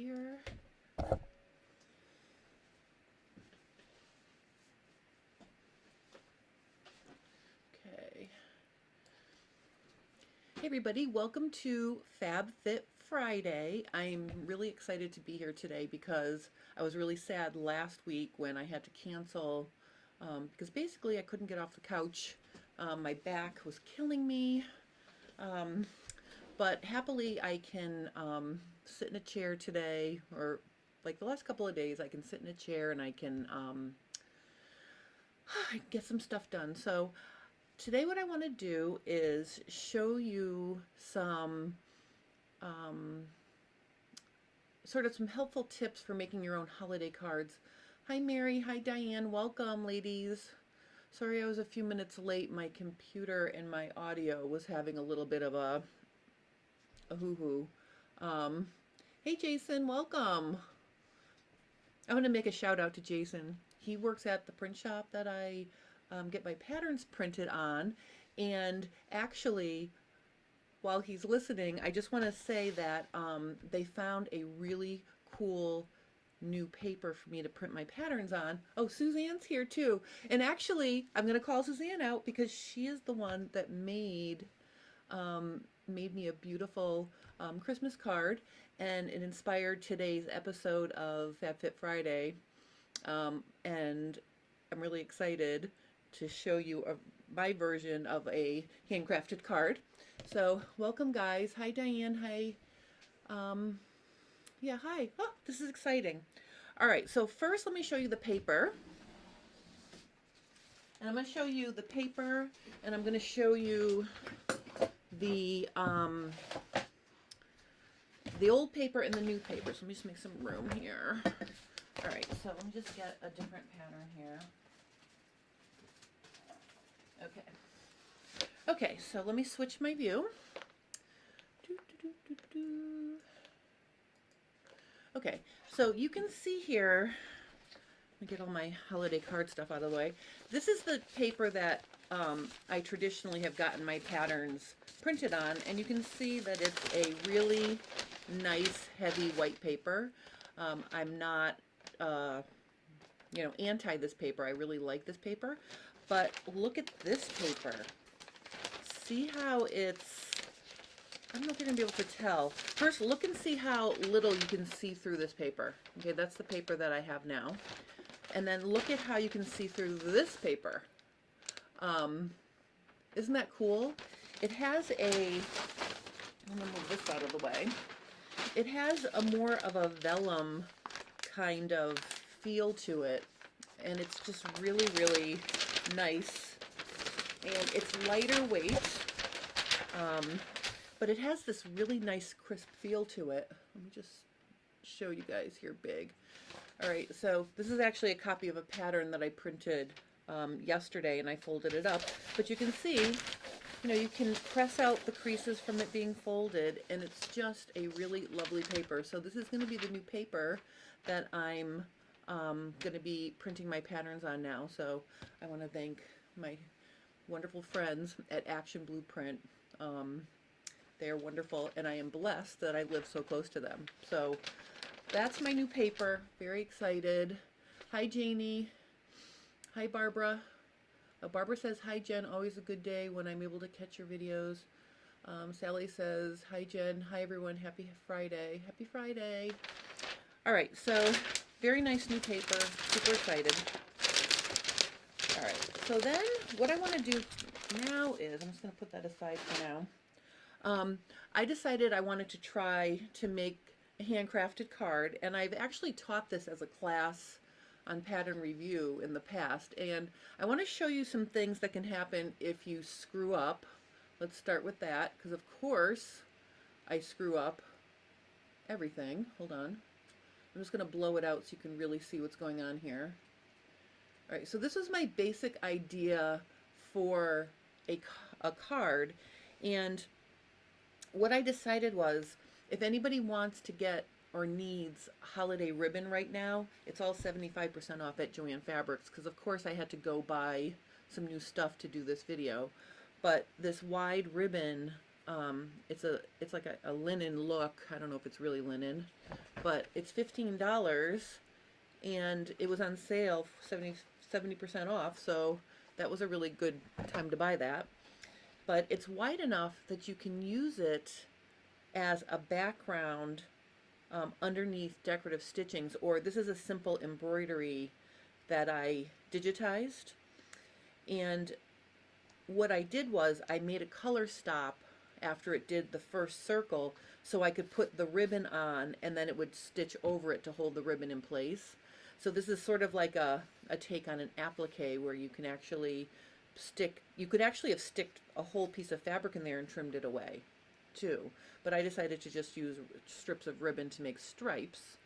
here. Okay. Hey everybody, welcome to FabFit Friday. I'm really excited to be here today because I was really sad last week when I had to cancel because basically I couldn't get off the couch. My back was killing me. But happily I can sit in a chair today, or like the last couple of days I can sit in a chair and I can get some stuff done. So today what I want to do is show you some sort of some helpful tips for making your own holiday cards. Hi Mary, hi Diane, welcome ladies. Sorry I was a few minutes late. My computer and my audio was having a little bit of a hoo-hoo. Hey Jason, welcome. I want to make a shout out to Jason. He works at the print shop that I get my patterns printed on, and actually while he's listening I just want to say that they found a really cool new paper for me to print my patterns on. Oh, Suzanne's here too, and actually I'm going to call Suzanne out because she is the one that made me a beautiful Christmas card, and it inspired today's episode of FabFit Friday, and I'm really excited to show you my version of a handcrafted card. So welcome guys. Hi Diane, hi. Yeah, hi. Oh, this is exciting. All right, so first let me show you the paper. And I'm going to show you the paper, and I'm going to show you the old paper and the new paper. So let me just make some room here. All right, so let me just get a different pattern here. Okay. Okay, so let me switch my view. Okay, so you can see here, let me get all my holiday card stuff out of the way. This is the paper that I traditionally have gotten my patterns printed on, and you can see that it's a really nice heavy white paper. I'm not anti this paper. I really like this paper, but look at this paper. See how it's, I don't know if you're gonna be able to tell. First, look and see how little you can see through this paper. Okay, that's the paper that I have now. And then look at how you can see through this paper. Isn't that cool? It has I'm gonna move this out of the way. It has a more of a vellum kind of feel to it, and it's just really, really nice. And it's lighter weight, but it has this really nice crisp feel to it. Let me just show you guys here big. All right, so this is actually a copy of a pattern that I printed yesterday, and I folded it up. But you can see, you can press out the creases from it being folded, and it's just a really lovely paper. So this is going to be the new paper that I'm going to be printing my patterns on now. So I want to thank my wonderful friends at Action BluPrint. They are wonderful, and I am blessed that I live so close to them. So that's my new paper. Very excited. Hi, Janie. Hi, Barbara. Barbara says, hi, Jen. Always a good day when I'm able to catch your videos. Sally says, hi, Jen. Hi, everyone. Happy Friday. Happy Friday. All right, so very nice new paper. Super excited. All right, so then what I want to do now is, I'm just going to put that aside for now. I decided I wanted to try to make a handcrafted card, and I've actually taught this as a class on pattern review in the past, and I want to show you some things that can happen if you screw up. Let's start with that, because of course I screw up everything. Hold on. I'm just going to blow it out so you can really see what's going on here. All right, so this is my basic idea for a card, and what I decided was, if anybody wants to get or needs holiday ribbon right now, it's all 75% off at Joann Fabrics, because of course I had to go buy some new stuff to do this video. But this wide ribbon It's like a linen look. I don't know if it's really linen, but it's $15 and it was on sale 70% off, so that was a really good time to buy that. But it's wide enough that you can use it as a background underneath decorative stitchings, or this is a simple embroidery that I digitized. And what I did was I made a color stop after it did the first circle so I could put the ribbon on and then it would stitch over it to hold the ribbon in place. So this is sort of like a take on an applique where you can actually you could actually have sticked a whole piece of fabric in there and trimmed it away too. But I decided to just use strips of ribbon to make stripes.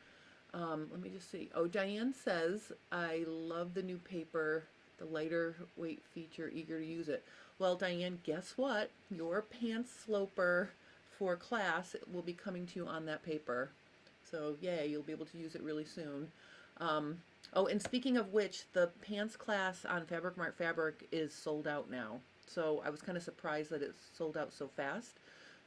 Let me just see. Oh, Diane says, I love the new paper, the lighter weight feature, eager to use it. Well, Diane, guess what? Your pants sloper for class will be coming to you on that paper. So yay, you'll be able to use it really soon. Oh, and speaking of which, the pants class on Fabric Mart Fabric is sold out now. So I was kind of surprised that it's sold out so fast.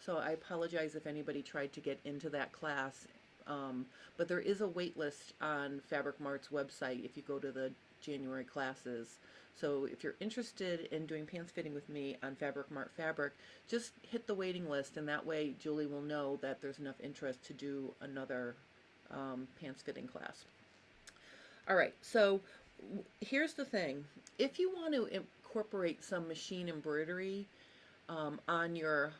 So I apologize if anybody tried to get into that class. But there is a wait list on Fabric Mart's website if you go to the January classes. So if you're interested in doing pants fitting with me on Fabric Mart Fabric, just hit the waiting list, and that way Julie will know that there's enough interest to do another pants fitting class. All right, so here's the thing. If you want to incorporate some machine embroidery on your,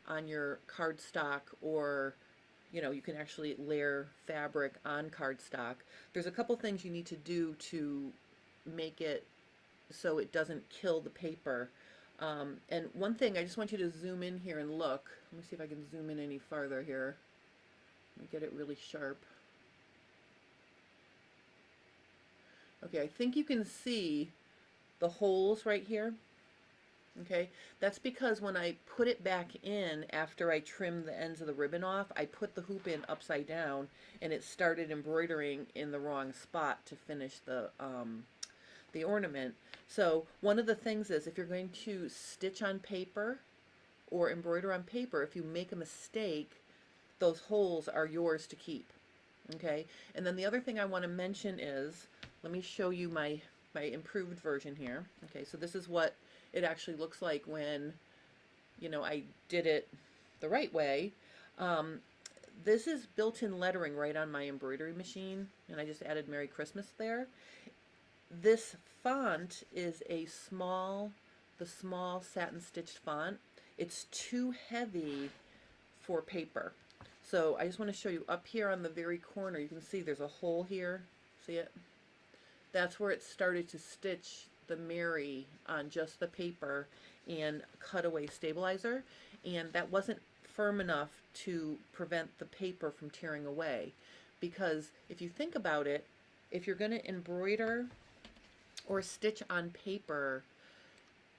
on your cardstock, or you can actually layer fabric on cardstock, there's a couple things you need to do to make it so it doesn't kill the paper. And one thing, I just want you to zoom in here and look. Let me see if I can zoom in any farther here. Let me get it really sharp. Okay, I think you can see the holes right here. Okay, that's because when I put it back in after I trimmed the ends of the ribbon off, I put the hoop in upside down and it started embroidering in the wrong spot to finish the ornament. So one of the things is, if you're going to stitch on paper or embroider on paper, if you make a mistake, those holes are yours to keep. Okay, and then the other thing I want to mention is, let me show you my improved version here. Okay, so this is what it actually looks like when, I did it the right way. This is built-in lettering right on my embroidery machine, and I just added Merry Christmas there. This font is the small satin stitched font. It's too heavy for paper. So I just want to show you up here on the very corner, you can see there's a hole here. See it? That's where it started to stitch the Mary on just the paper and cutaway stabilizer, and that wasn't firm enough to prevent the paper from tearing away. Because if you think about it, if you're going to embroider or stitch on paper,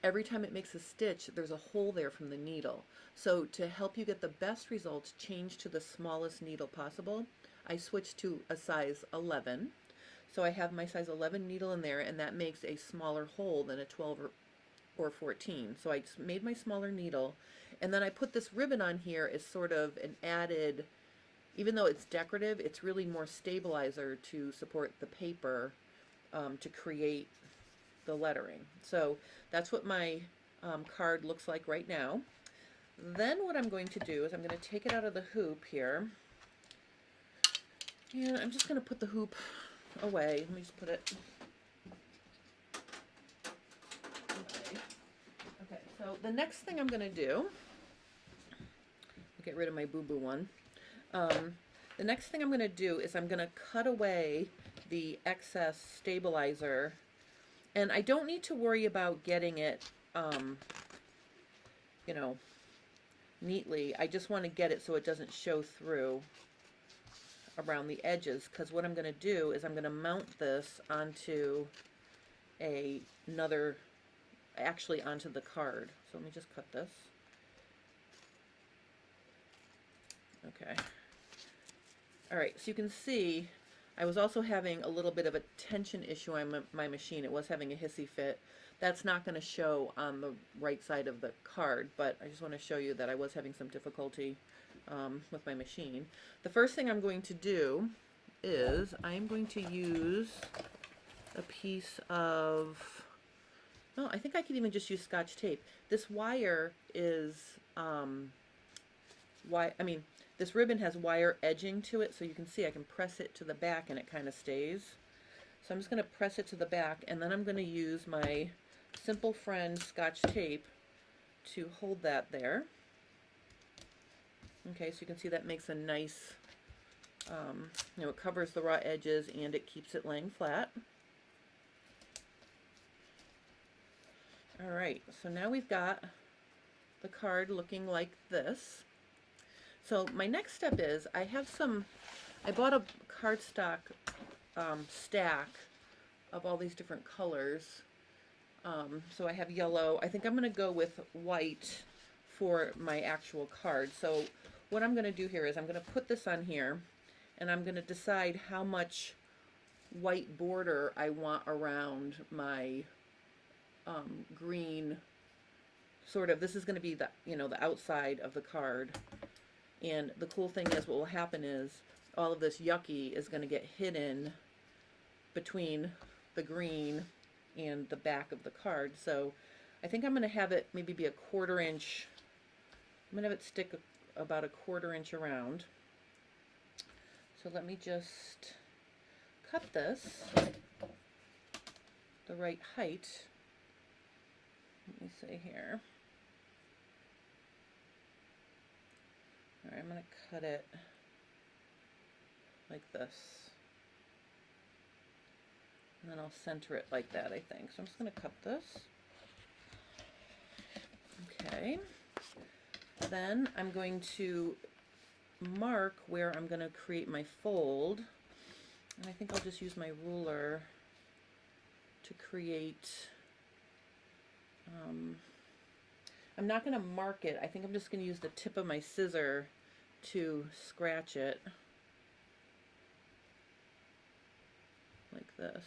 every time it makes a stitch, there's a hole there from the needle. So to help you get the best results, change to the smallest needle possible. I switched to a size 11. So I have my size 11 needle in there, and that makes a smaller hole than a 12 or 14. So I made my smaller needle, and then I put this ribbon on here as sort of an added, even though it's decorative, it's really more stabilizer to support the paper to create the lettering. So that's what my card looks like right now. Then what I'm going to do is I'm going to take it out of the hoop here, and I'm just going to put the hoop away. Let me just put it. Okay, so the next thing I'm going to do, get rid of my boo-boo one. The next thing I'm going to do is I'm going to cut away the excess stabilizer, and I don't need to worry about getting it, neatly. I just want to get it so it doesn't show through around the edges, because what I'm going to do is I'm going to mount this onto onto the card. So let me just cut this. Okay. All right, so you can see I was also having a little bit of a tension issue on my machine. It was having a hissy fit. That's not going to show on the right side of the card, but I just want to show you that I was having some difficulty with my machine. The first thing I'm going to do is I'm going to use a piece of, no, I think I could even just use Scotch tape. This wire is, this ribbon has wire edging to it, so you can see I can press it to the back and it kind of stays. So I'm just going to press it to the back, and then I'm going to use my Simple Friend Scotch tape to hold that there. Okay, so you can see that makes a nice, it covers the raw edges and it keeps it laying flat. Alright, so now we've got the card looking like this. So my next step is, I bought a cardstock stack of all these different colors. So I have yellow. I think I'm going to go with white for my actual card. So what I'm going to do here is I'm going to put this on here, and I'm going to decide how much white border I want around my green, sort of, this is going to be the, the outside of the card. And the cool thing is, what will happen is all of this yucky is going to get hidden between the green and the back of the card. So I think I'm going to have it maybe be a 1/4 inch. I'm going to have it stick about a 1/4 inch around. So let me just cut this the right height. Let me see here. All right, I'm going to cut it like this. And then I'll center it like that, I think. So I'm just going to cut this. Okay. Then I'm going to mark where I'm going to create my fold. And I think I'll just use my ruler to create, I'm not going to mark it. I think I'm just going to use the tip of my scissor to scratch it like this.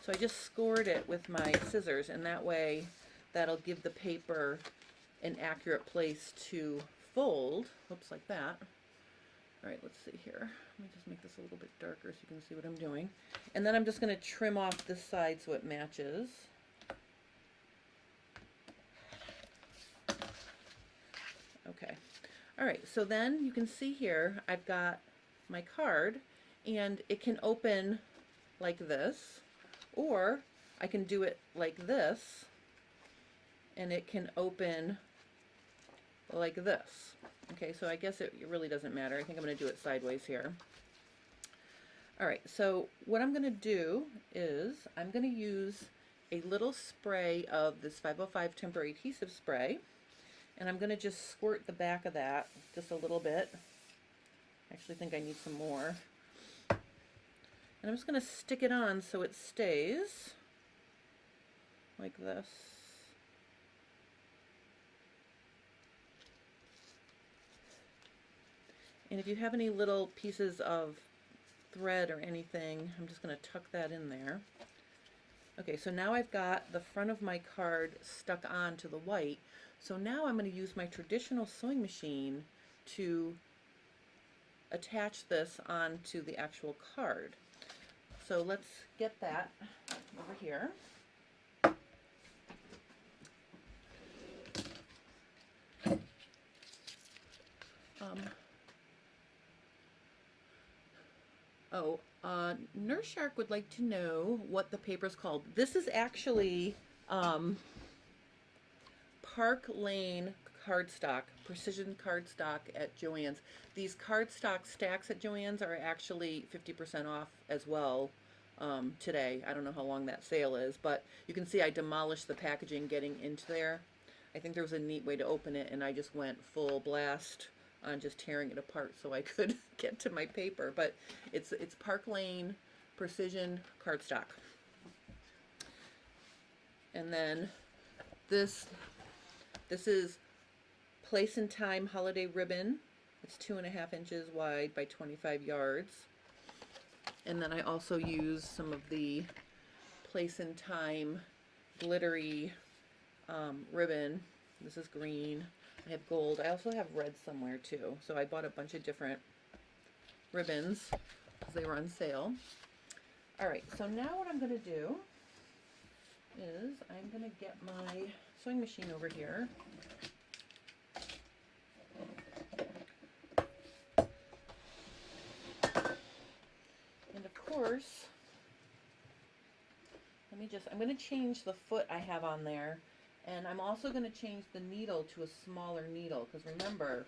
So I just scored it with my scissors, and that way that'll give the paper an accurate place to fold. Oops, like that. All right, let's see here. Let me just make this a little bit darker so you can see what I'm doing. And then I'm just going to trim off this side so it matches. Okay. All right, so then you can see here I've got my card, and it can open like this, or I can do it like this, and it can open like this. Okay, so I guess it really doesn't matter. I think I'm going to do it sideways here. All right, so what I'm going to do is I'm going to use a little spray of this 505 temporary adhesive spray, and I'm going to just squirt the back of that just a little bit. I actually think I need some more. And I'm just going to stick it on so it stays like this. And if you have any little pieces of thread or anything, I'm just going to tuck that in there. Okay, so now I've got the front of my card stuck onto the white. So now I'm going to use my traditional sewing machine to attach this onto the actual card. So let's get that over here. Nurse Shark would like to know what the paper's called. This is actually Park Lane cardstock, precision cardstock at Joann's. These cardstock stacks at Joann's are actually 50% off as well today. I don't know how long that sale is, but you can see I demolished the packaging getting into there. I think there was a neat way to open it, and I just went full blast on just tearing it apart so I could get to my paper. But it's Park Lane precision cardstock. And then this is Place and Time holiday ribbon. It's 2.5 inches wide by 25 yards. And then I also use some of the Place and Time glittery ribbon. This is green. I have gold. I also have red somewhere too. So I bought a bunch of different ribbons because they were on sale. All right, so now what I'm going to do is I'm going to get my sewing machine over here. And of course, I'm going to change the foot I have on there, and I'm also going to change the needle to a smaller needle, because remember,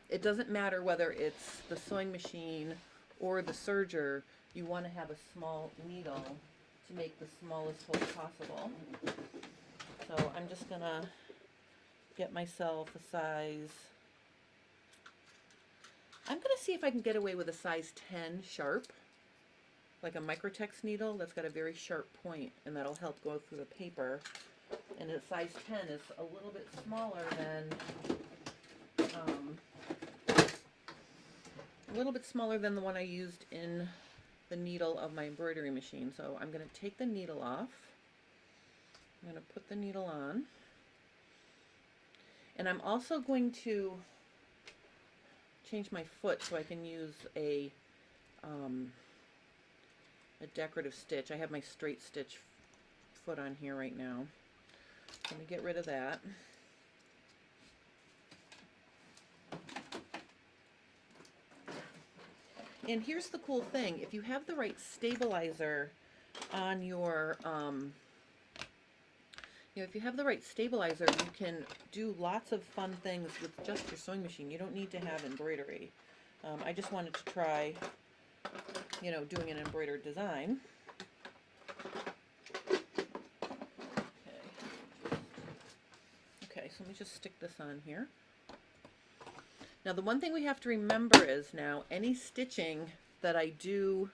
it doesn't matter whether it's the sewing machine or the serger, you want to have a small needle to make the smallest hole possible. So I'm just going to get myself a size, I'm going to see if I can get away with a size 10 sharp, like a microtex needle that's got a very sharp point, and that'll help go through the paper. And a size 10 is a little bit smaller than the one I used in the needle of my embroidery machine. So I'm going to take the needle off. I'm going to put the needle on. And I'm also going to change my foot so I can use a decorative stitch. I have my straight stitch foot on here right now. Let me get rid of that. And here's the cool thing. If you have the right stabilizer on your, if you have the right stabilizer, you can do lots of fun things with just your sewing machine. You don't need to have embroidery. I just wanted to try, doing an embroidered design. Okay, so let me just stick this on here. Now the one thing we have to remember is now any stitching that I do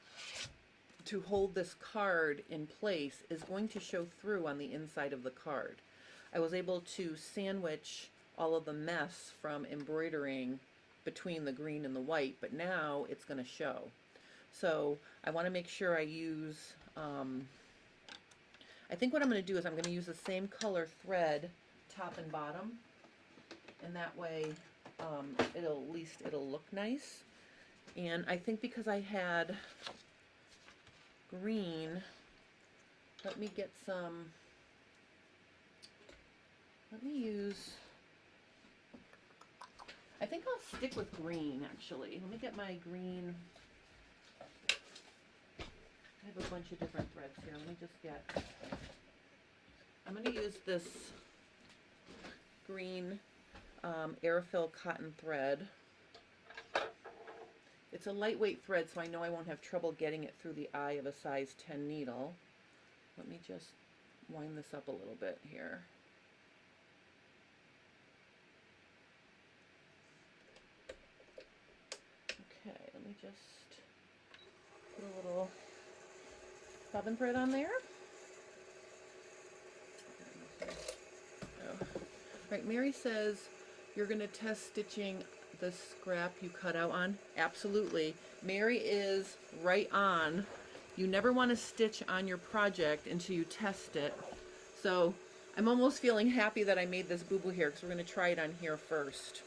to hold this card in place is going to show through on the inside of the card. I was able to sandwich all of the mess from embroidering between the green and the white, but now it's going to show. So I want to make sure I use, I think what I'm going to do is I'm going to use the same color thread top and bottom, and that way it'll look nice. And I think because I had green, let me use, I think I'll stick with green actually. Let me get my green. I have a bunch of different threads here. Let me just get, I'm going to use this green airfill cotton thread. It's a lightweight thread, so I know I won't have trouble getting it through the eye of a size 10 needle. Let me just wind this up a little bit here. Okay, let me just put a little bobbin thread on there. Oh. Right, Mary says you're going to test stitching the scrap you cut out on. Absolutely. Mary is right on. You never want to stitch on your project until you test it. So I'm almost feeling happy that I made this boo-boo here because we're going to try it on here first.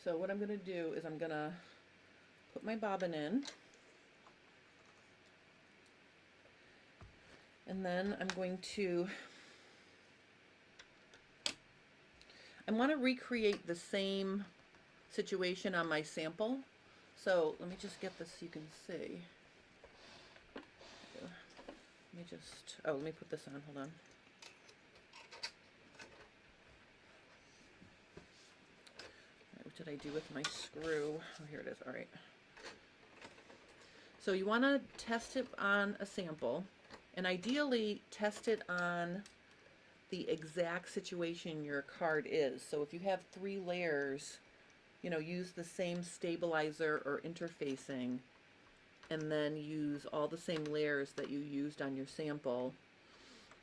So what I'm going to do is I'm going to put my bobbin in. And then I'm going to, I want to recreate the same situation on my sample. So let me just get this so you can see. Let me put this on, hold on. What did I do with my screw? Oh, here it is, all right. So you want to test it on a sample, and ideally test it on the exact situation your card is. So if you have 3 layers, use the same stabilizer or interfacing, and then use all the same layers that you used on your sample.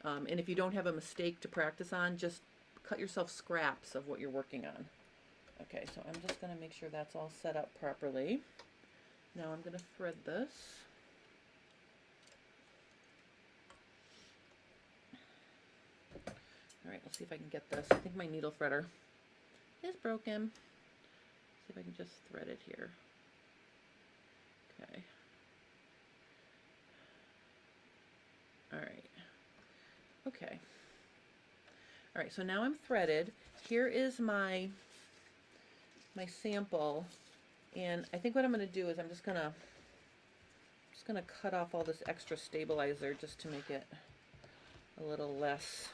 And if you don't have a mistake to practice on, just cut yourself scraps of what you're working on. Okay, so I'm just going to make sure that's all set up properly. Now I'm going to thread this. All right, let's see if I can get this. I think my needle threader is broken. See if I can just thread it here. Okay. All right. Okay. All right, so now I'm threaded. Here is my sample, and I think what I'm going to do is I'm just going to cut off all this extra stabilizer just to make it a little less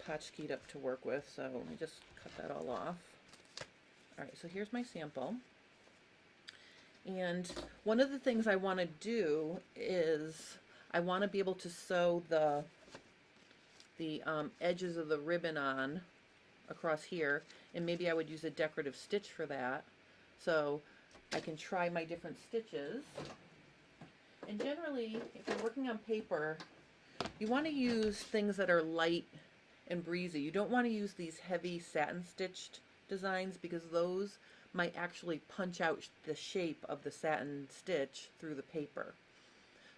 tchotchked up to work with. So let me just cut that all off. All right, so here's my sample. And one of the things I want to do is I want to be able to sew the edges of the ribbon on across here, and maybe I would use a decorative stitch for that. So I can try my different stitches. And generally, if you're working on paper, you want to use things that are light and breezy. You don't want to use these heavy satin stitched designs because those might actually punch out the shape of the satin stitch through the paper.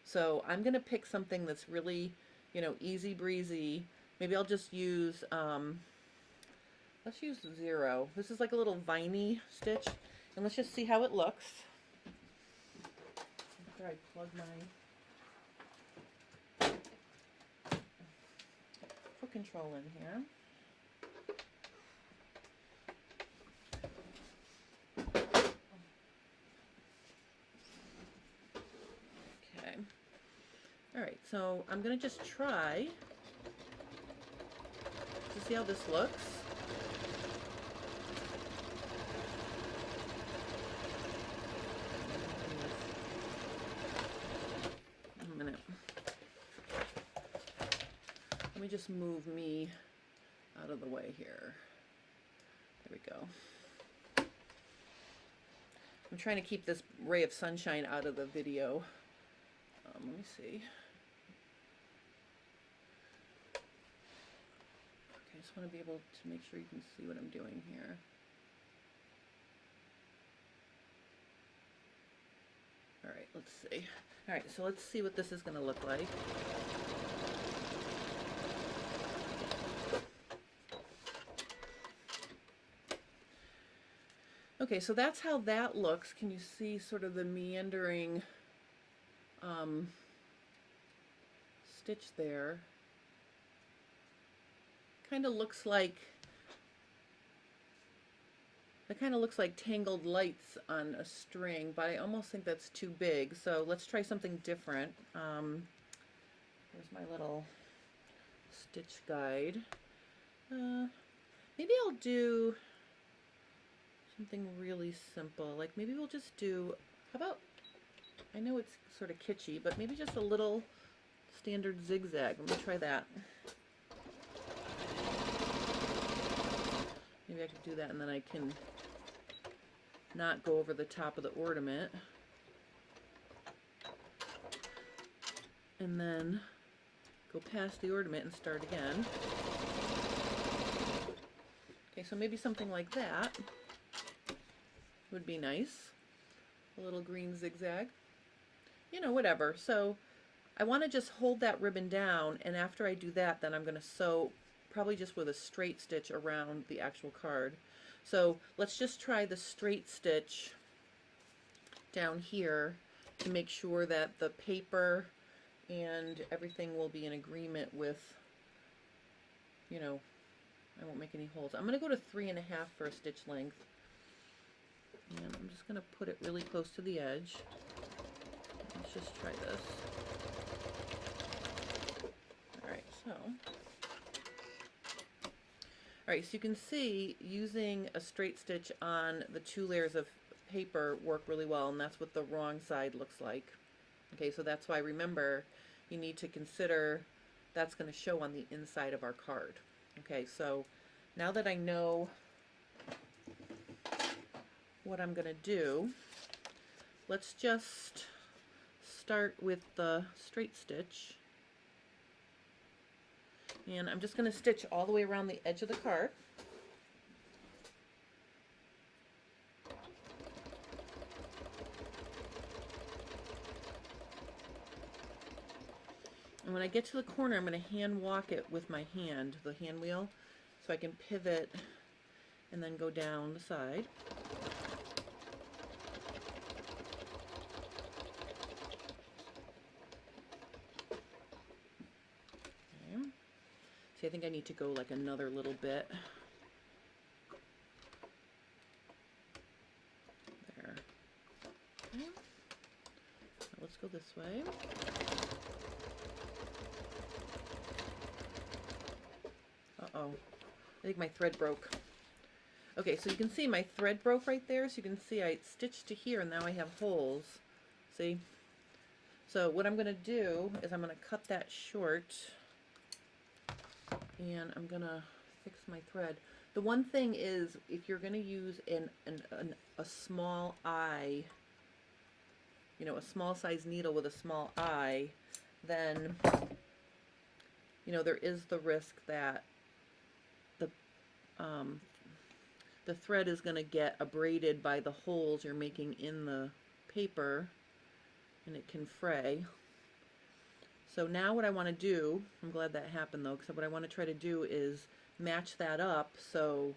So I'm going to pick something that's really, you know, easy breezy. Maybe I'll just use, let's use 0. This is like a little viney stitch, and let's just see how it looks. After I plug my foot control in here. All right, so I'm going to just try to see how this looks. A minute. Let me just move me out of the way here. There we go. I'm trying to keep this ray of sunshine out of the video. Let me see. I just want to be able to make sure you can see what I'm doing here. All right, let's see. All right, so let's see what this is going to look like. Okay, so that's how that looks. Can you see sort of the meandering stitch there? Kind of looks like, that kind of looks like tangled lights on a string, but I almost think that's too big. So let's try something different. Here's my little stitch guide. Maybe I'll do something really simple. Like maybe we'll just do, how about, I know it's sort of kitschy, but maybe just a little standard zigzag. Let me try that. Maybe I could do that and then I can not go over the top of the ornament. And then go past the ornament and start again. Okay, so maybe something like that would be nice. A little green zigzag. You know, whatever. So I want to just hold that ribbon down, and after I do that, then I'm going to sew probably just with a straight stitch around the actual card. So let's just try the straight stitch down here to make sure that the paper and everything will be in agreement with, you know, I won't make any holes. I'm going to go to 3.5 for a stitch length. And I'm just going to put it really close to the edge. Let's just try this. Alright, so you can see using a straight stitch on the 2 layers of paper work really well, and that's what the wrong side looks like. Okay, so that's why, remember, you need to consider that's going to show on the inside of our card. Okay, so now that I know what I'm going to do, let's just start with the straight stitch. And I'm just going to stitch all the way around the edge of the card. And when I get to the corner, I'm going to hand walk it with my hand, the hand wheel, so I can pivot and then go down the side. Okay. See, I think I need to go like another little bit. There. Okay. Now let's go this way. Uh-oh. I think my thread broke. Okay, so you can see my thread broke right there. So you can see I stitched to here and now I have holes. See? So what I'm going to do is I'm going to cut that short and I'm going to fix my thread. The one thing is if you're going to use a small eye, you know, a small size needle with a small eye, then, you know, there is the risk that the thread is going to get abraded by the holes you're making in the paper and it can fray. So now what I want to do, I'm glad that happened though, because what I want to try to do is match that up so,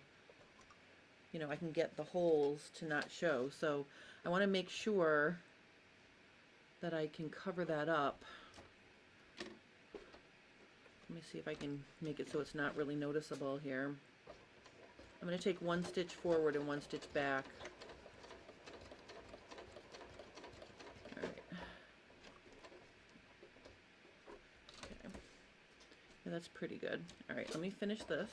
you know, I can get the holes to not show. So I want to make sure that I can cover that up. Let me see if I can make it so it's not really noticeable here. I'm going to take one stitch forward and one stitch back. All right. Okay. Yeah, that's pretty good. All right, let me finish this.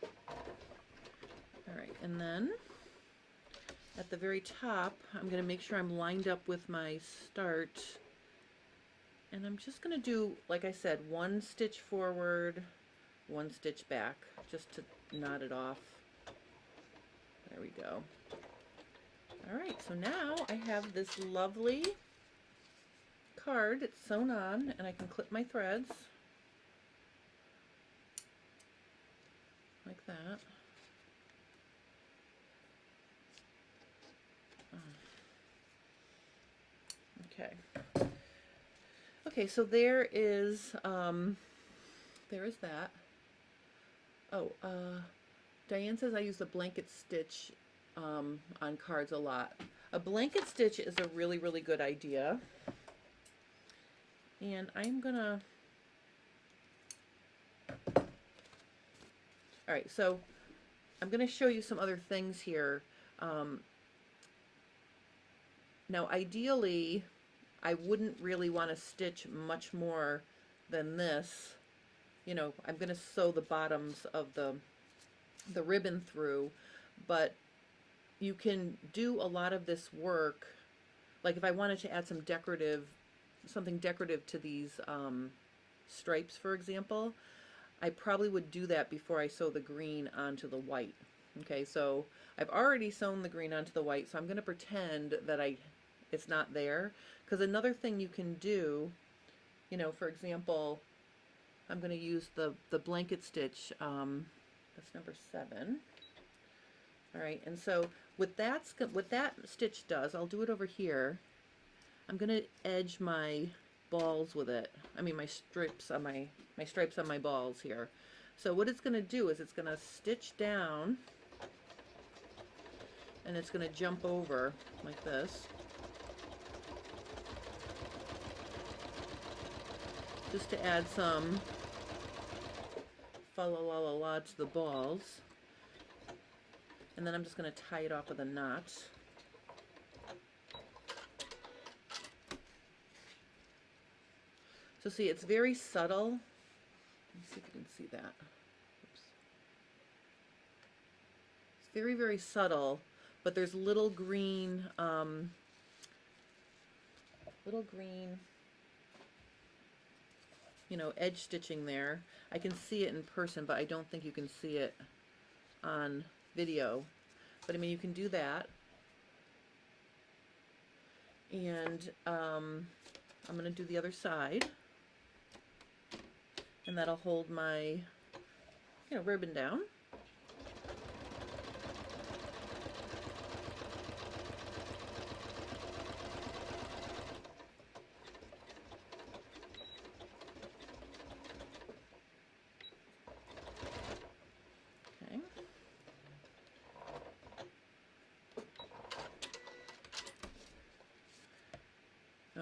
All right, and then at the very top, I'm going to make sure I'm lined up with my start. And I'm just going to do, like I said, one stitch forward, one stitch back, just to knot it off. There we go. All right, so now I have this lovely card. It's sewn on, and I can clip my threads like that. Okay. Okay, so there is that. Oh, Diane says I use the blanket stitch on cards a lot. A blanket stitch is a really, really good idea. And I'm gonna... All right, so I'm gonna show you some other things here. Now, ideally, I wouldn't really want to stitch much more than this. You know, I'm going to sew the bottoms of the ribbon through, but you can do a lot of this work. Like if I wanted to add some something decorative to these stripes, for example, I probably would do that before I sew the green onto the white. Okay, so I've already sewn the green onto the white, so I'm going to pretend that it's not there. Because another thing you can do, you know, for example, I'm going to use the blanket stitch. That's number 7. All right, and so what that stitch does, I'll do it over here. I'm going to edge my balls with it. I mean my stripes on my balls here. So what it's going to do is it's going to stitch down, and it's going to jump over like this. Just to add some fa-la-la-la-la to the balls. And then I'm just going to tie it off with a knot. So see, it's very subtle. Let me see if you can see that. Oops. It's very, very subtle, but there's little green, you know, edge stitching there. I can see it in person, but I don't think you can see it on video. But I mean, you can do that. And I'm going to do the other side. And that'll hold my, you know, ribbon down.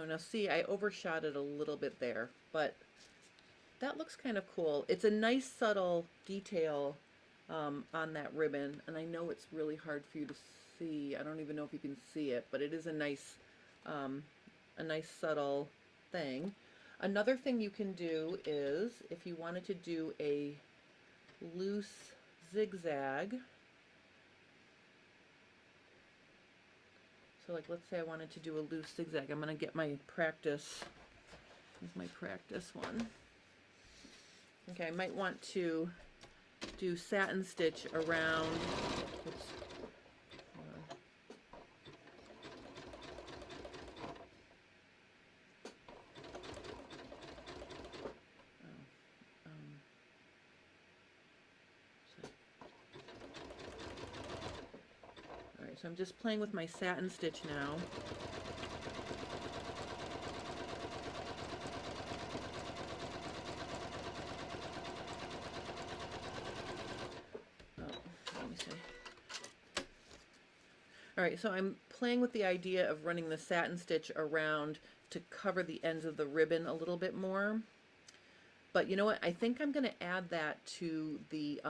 Oh, now see, I overshot it a little bit there, but that looks kind of cool. It's a nice subtle detail on that ribbon, and I know it's really hard for you to see. I don't even know if you can see it, but it is a nice subtle thing. Another thing you can do is, if you wanted to do a loose zigzag, so like let's say I wanted to do a loose zigzag. I'm going to get my practice, here's my practice one. Okay, I might want to do satin stitch around, oops, hold on. All right, so I'm just playing with my satin stitch now. All right, so I'm playing with the idea of running the satin stitch around to cover the ends of the ribbon a little bit more. But you know what? I think I'm going to add that to the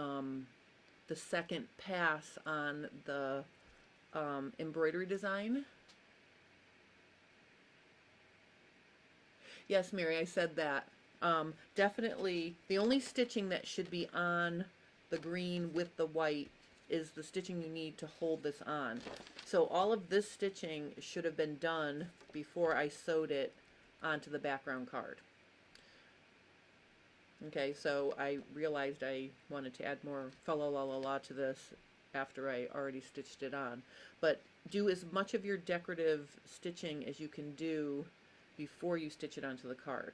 second pass on the embroidery design. Yes, Mary, I said that. Definitely, the only stitching that should be on the green with the white is the stitching you need to hold this on. So all of this stitching should have been done before I sewed it onto the background card. Okay, so I realized I wanted to add more fa la la la la to this after I already stitched it on. But do as much of your decorative stitching as you can do before you stitch it onto the card.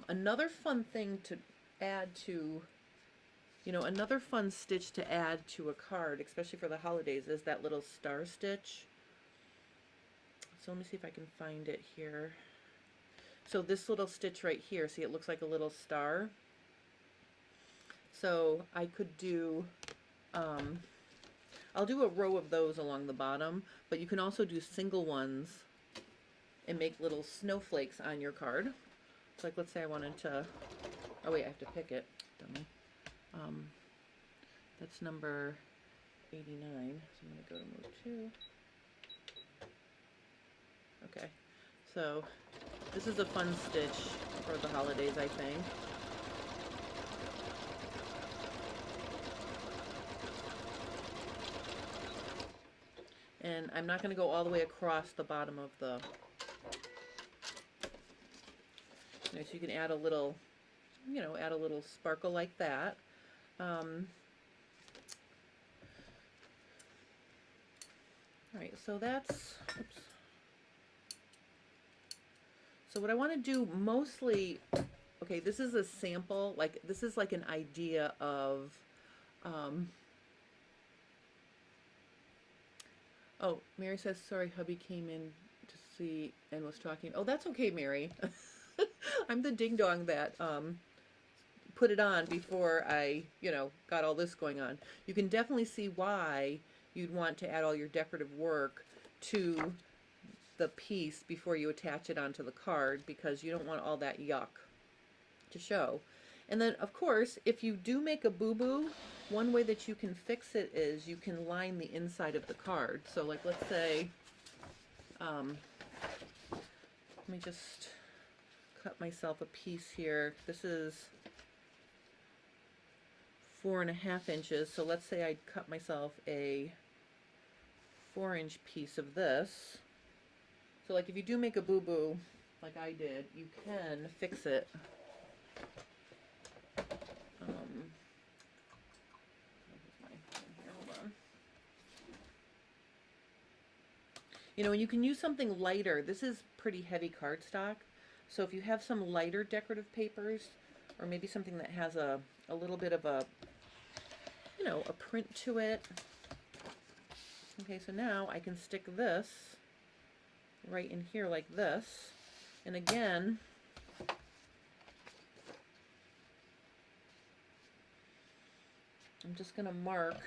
Another fun thing to add to, another fun stitch to add to a card, especially for the holidays, is that little star stitch. So let me see if I can find it here. So this little stitch right here, see, it looks like a little star. So I could do, I'll do a row of those along the bottom, but you can also do single ones and make little snowflakes on your card. So like, let's say I wanted to, oh wait, I have to pick it, dummy. That's number 89, so I'm going to go to mode 2. Okay, so this is a fun stitch for the holidays, I think. And I'm not going to go all the way across the bottom of the, so you can add a little, add a little sparkle like that. All right, so that's, oops. So what I want to do mostly, okay, this is a sample, like this is like an idea of, oh, Mary says, sorry, hubby came in to see and was talking. Oh, that's okay, Mary. I'm the ding dong that put it on before I, got all this going on. You can definitely see why you'd want to add all your decorative work to the piece before you attach it onto the card, because you don't want all that yuck to show. And then, of course, if you do make a boo-boo, one way that you can fix it is you can line the inside of the card. So, like, let's say, let me just cut myself a piece here. This is 4.5 inches. So let's say I cut myself a 4-inch piece of this. So like if you do make a boo-boo, like I did, you can fix it. And you can use something lighter. This is pretty heavy cardstock. So if you have some lighter decorative papers, or maybe something that has a little bit of a, a print to it. Okay, so now I can stick this right in here like this. And again, I'm just going to mark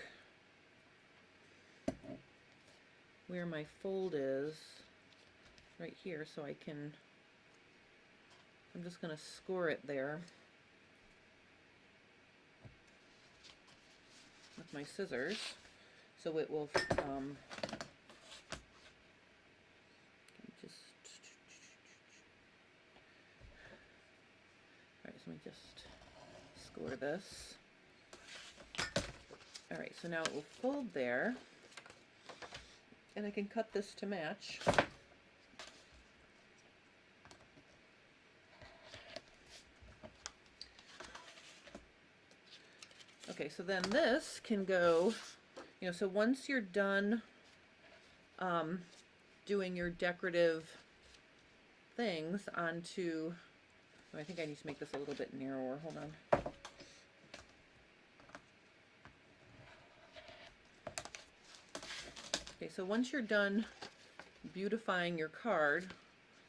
where my fold is right here so I can, I'm just going to score it there with my scissors so it will just, alright, so let me just score this. Alright, so now it will fold there, and I can cut this to match. Okay, so then this can go, you know, so once you're done doing your decorative things onto, oh, I think I need to make this a little bit narrower, hold on. Okay, so once you're done beautifying your card,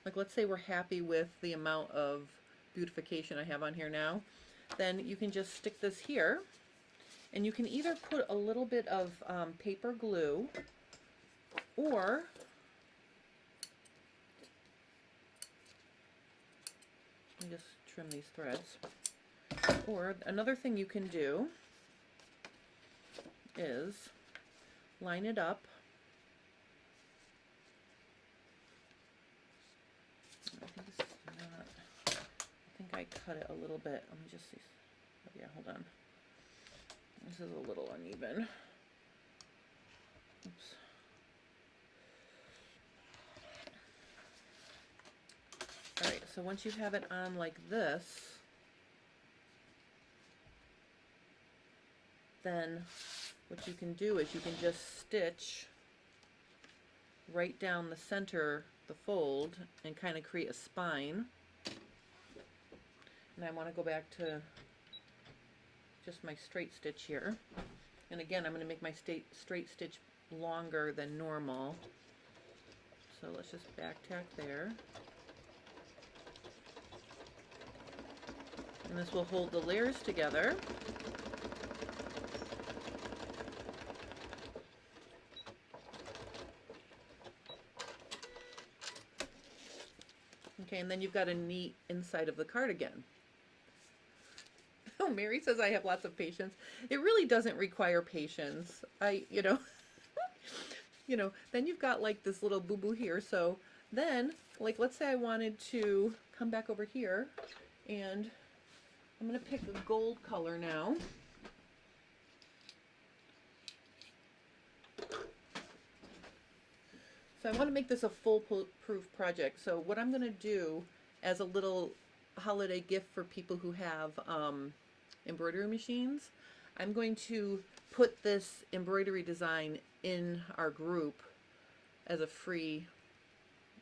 like let's say we're happy with the amount of beautification I have on here now, then you can just stick this here, and you can either put a little bit of paper glue, or let me just trim these threads. Or another thing you can do is line it up. I think this is not, I think I cut it a little bit. Let me just see. Oh yeah, hold on. This is a little uneven. Oops. Alright, so once you have it on like this, then what you can do is you can just stitch right down the center, the fold, and kind of create a spine. And I want to go back to just my straight stitch here. And again, I'm going to make my straight stitch longer than normal. So let's just back tack there. And this will hold the layers together. Okay, and then you've got a neat inside of the cardigan. Oh, Mary says I have lots of patience. It really doesn't require patience. You know, then you've got like this little boo-boo here. So then, like, let's say I wanted to come back over here, and I'm going to pick a gold color now. So I want to make this a foolproof project. So what I'm going to do as a little holiday gift for people who have embroidery machines, I'm going to put this embroidery design in our group as a free,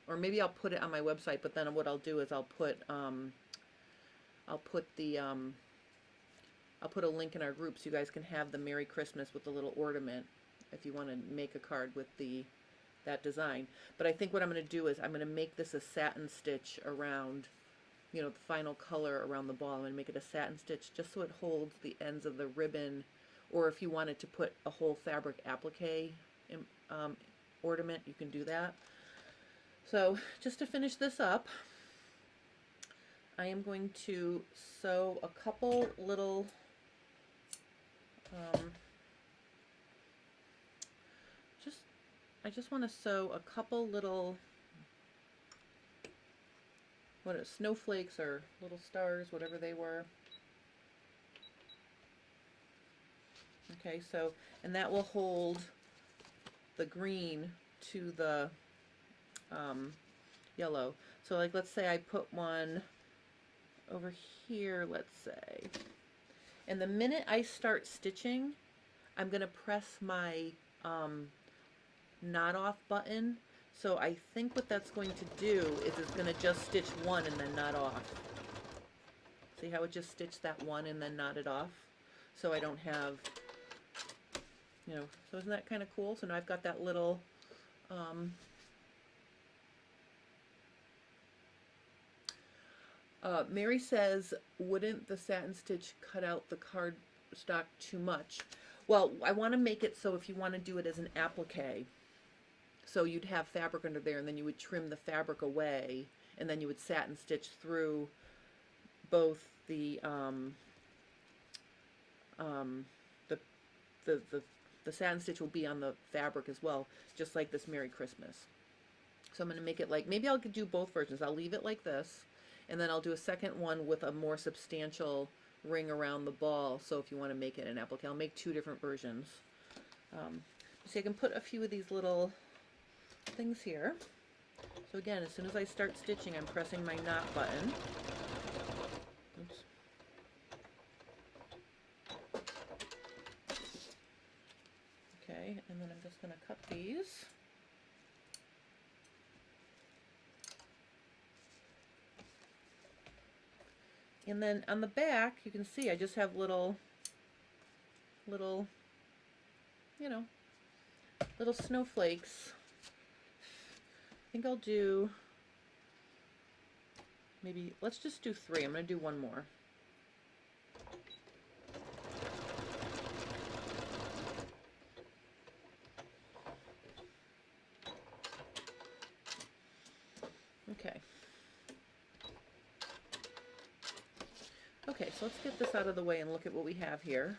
or maybe I'll put it on my website, but then what I'll do is I'll put a link in our group so you guys can have the Merry Christmas with the little ornament if you want to make a card with that design. But I think what I'm going to do is I'm going to make this a satin stitch around, you know, the final color around the ball. I'm going to make it a satin stitch just so it holds the ends of the ribbon, or if you wanted to put a whole fabric applique ornament, you can do that. So just to finish this up, I am going to sew a couple little I just want to sew a couple little, what are snowflakes or little stars, whatever they were. Okay, so, and that will hold the green to the yellow. So like, let's say I put one over here, let's say. And the minute I start stitching, I'm going to press my knot off button. So I think what that's going to do is it's going to just stitch one and then knot off. See how it just stitched that one and then knotted off? So I don't have, you know, so isn't that kind of cool? So now I've got that little Mary says, wouldn't the satin stitch cut out the cardstock too much? Well, I want to make it so if you want to do it as an applique, So you'd have fabric under there, and then you would trim the fabric away, and then you would satin stitch through both the the, the satin stitch will be on the fabric as well, just like this Merry Christmas. So I'm going to make it like, maybe I'll do both versions. I'll leave it like this, and then I'll do a second one with a more substantial ring around the ball. So if you want to make it an applique, I'll make two different versions. So I can put a few of these little things here. So again, as soon as I start stitching, I'm pressing my knot button. Oops. Okay, and then I'm just going to cut these. And then on the back, you can see I just have little, you know, little snowflakes. I think I'll do, maybe, let's just do 3. I'm going to do one more. Okay. Okay, so let's get this out of the way and look at what we have here.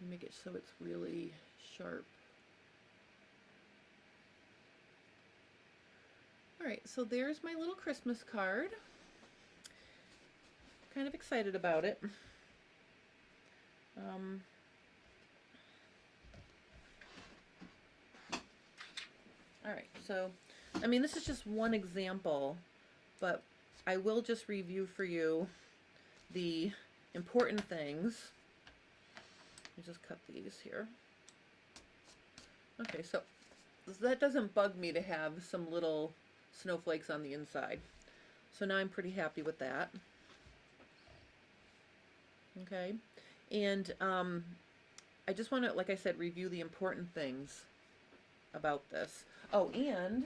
Make it so it's really sharp. Alright, so there's my little Christmas card. Kind of excited about it. Alright, so, I mean, this is just one example, but I will just review for you the important things. Let me just cut these here. Okay, so that doesn't bug me to have some little snowflakes on the inside. So now I'm pretty happy with that. Okay, and I just want to, like I said, review the important things about this. Oh, and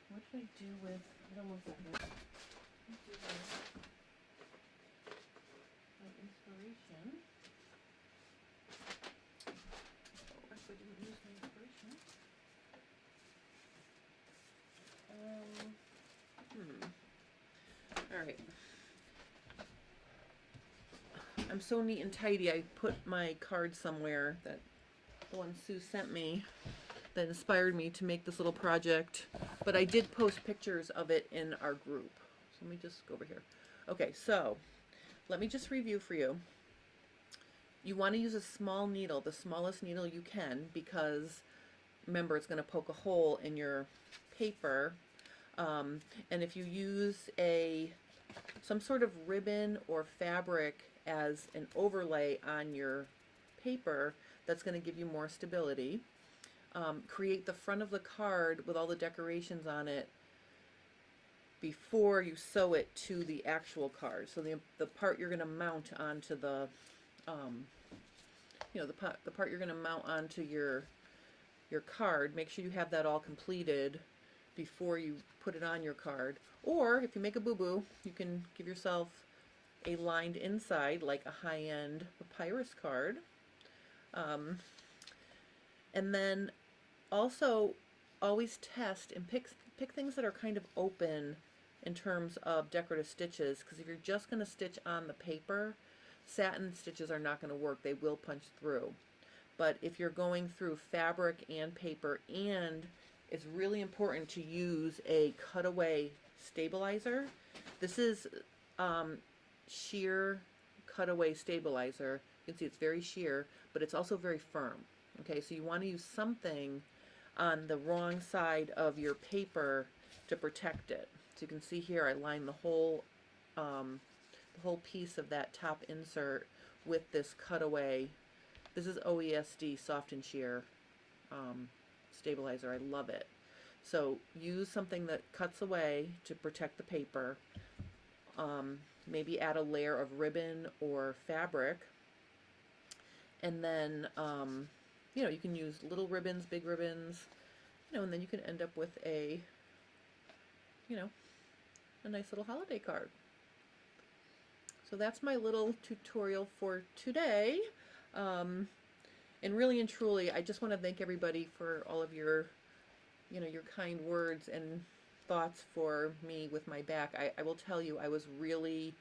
what should I do with, hold on one second. Inspiration. Oh, I didn't use my inspiration. All right. I'm so neat and tidy. I put my card somewhere, that the one Sue sent me, that inspired me to make this little project. But I did post pictures of it in our group. So let me just go over here. Okay, so let me just review for you. You want to use a small needle, the smallest needle you can, because remember, it's going to poke a hole in your paper. And if you use some sort of ribbon or fabric as an overlay on your paper, that's going to give you more stability. Create the front of the card with all the decorations on it before you sew it to the actual card. So the part you're going to mount onto the, you know, the part you're going to mount onto your card, make sure you have that all completed before you put it on your card. Or if you make a boo-boo, you can give yourself a lined inside, like a high-end papyrus card. And then also always test and pick things that are kind of open in terms of decorative stitches, because if you're just going to stitch on the paper, satin stitches are not going to work. They will punch through. But if you're going through fabric and paper, and it's really important to use a cutaway stabilizer. This is sheer cutaway stabilizer. You can see it's very sheer, but it's also very firm. Okay, so you want to use something on the wrong side of your paper to protect it. So you can see here I lined the whole piece of that top insert with this cutaway. This is OESD soft and sheer stabilizer. I love it. So use something that cuts away to protect the paper. Maybe add a layer of ribbon or fabric, and then you know, you can use little ribbons, big ribbons, you know, and then you can end up with a, you know, a nice little holiday card. So that's my little tutorial for today. And really and truly, I just want to thank everybody for all of your you know, your kind words and thoughts for me with my back. I will tell you, I was really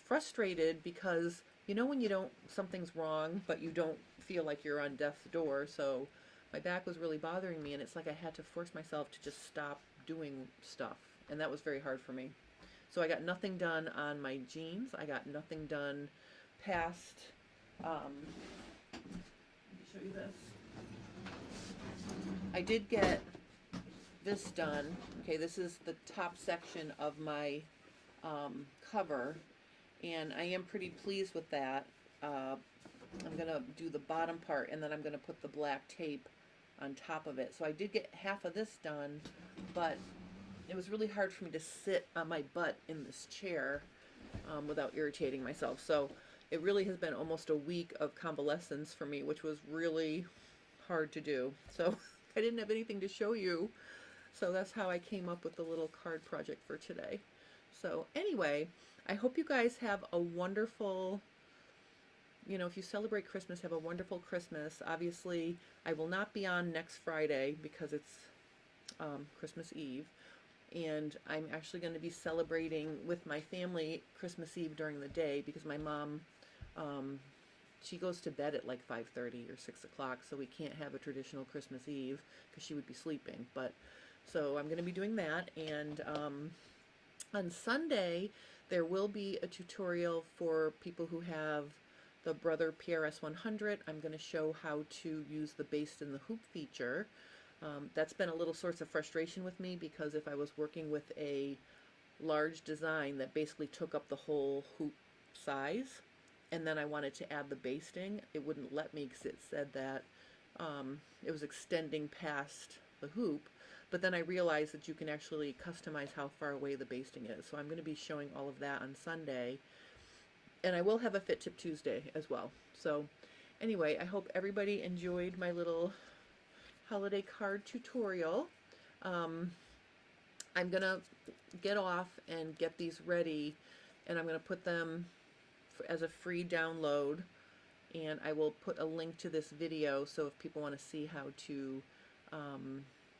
frustrated because, you know, when you don't, something's wrong, but you don't feel like you're on death's door. So my back was really bothering me, and it's like I had to force myself to just stop doing stuff. And that was very hard for me. So I got nothing done on my jeans. I got nothing done past, let me show you this. I did get this done. Okay, this is the top section of my cover, and I am pretty pleased with that. I'm going to do the bottom part, and then I'm going to put the black tape on top of it. So I did get half of this done, but it was really hard for me to sit on my butt in this chair without irritating myself. So it really has been almost a week of convalescence for me, which was really hard to do. So I didn't have anything to show you. So that's how I came up with the little card project for today. So anyway, I hope you guys have a wonderful, you know, if you celebrate Christmas, have a wonderful Christmas. Obviously, I will not be on next Friday because it's Christmas Eve. And I'm actually going to be celebrating with my family Christmas Eve during the day because my mom, she goes to bed at like 5:30 or 6 o'clock, so we can't have a traditional Christmas Eve because she would be sleeping. But so I'm going to be doing that, and on Sunday there will be a tutorial for people who have the Brother PRS 100. I'm going to show how to use the baste and the hoop feature. That's been a little source of frustration with me because if I was working with a large design that basically took up the whole hoop size, and then I wanted to add the basting, it wouldn't let me because it said that it was extending past the hoop. But then I realized that you can actually customize how far away the basting is. So I'm going to be showing all of that on Sunday. And I will have a Fit Tip Tuesday as well. So anyway, I hope everybody enjoyed my little holiday card tutorial. I'm going to get off and get these ready, and I'm going to put them as a free download, and I will put a link to this video so if people want to see how to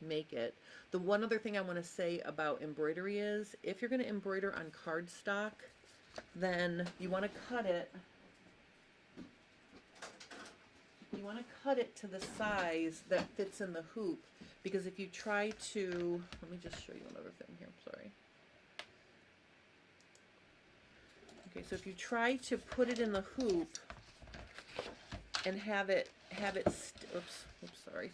make it. The one other thing I want to say about embroidery is if you're going to embroider on cardstock, then you want to cut it. You want to cut it to the size that fits in the hoop, because if you try to, let me just show you another thing here, sorry. Okay, so if you try to put it in the hoop and have it sorry.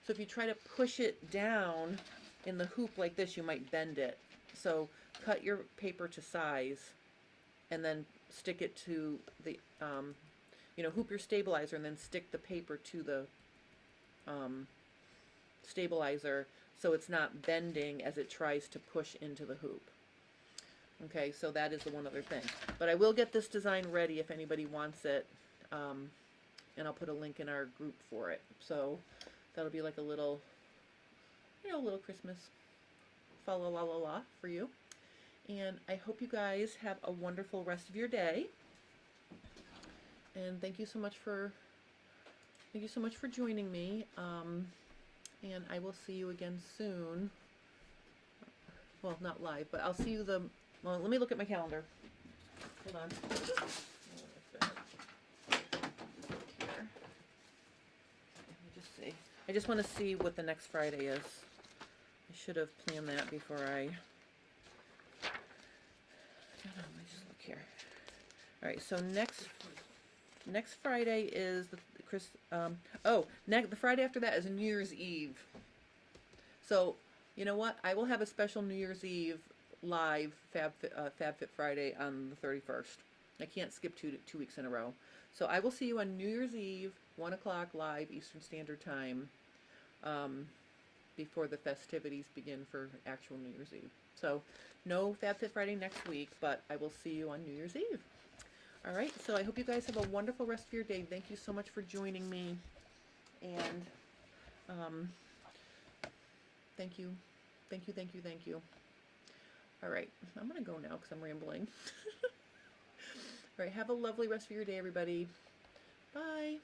So if you try to push it down in the hoop like this, you might bend it. So cut your paper to size and then stick it to the, you know, hoop your stabilizer and then stick the paper to the stabilizer so it's not bending as it tries to push into the hoop. Okay, so that is the one other thing. But I will get this design ready if anybody wants it, and I'll put a link in our group for it. So that'll be like a little, you know, little Christmas fa la la la la for you. And I hope you guys have a wonderful rest of your day. And thank you so much for joining me. And I will see you again soon. Well, not live, but I'll see you well, let me look at my calendar. Hold on. Here. Let me just see. I just want to see what the next Friday is. I should have planned that before I let me just look here. All right, so next Friday is the the Friday after that is New Year's Eve. So you know what? I will have a special New Year's Eve live FabFit Friday on the 31st. I can't skip two weeks in a row. So I will see you on New Year's Eve, 1 o'clock live Eastern Standard Time, before the festivities begin for actual New Year's Eve. So no FabFit Friday next week, but I will see you on New Year's Eve. All right, so I hope you guys have a wonderful rest of your day. Thank you so much for joining me, and thank you. All right, I'm going to go now because I'm rambling. All right, have a lovely rest of your day, everybody. Bye.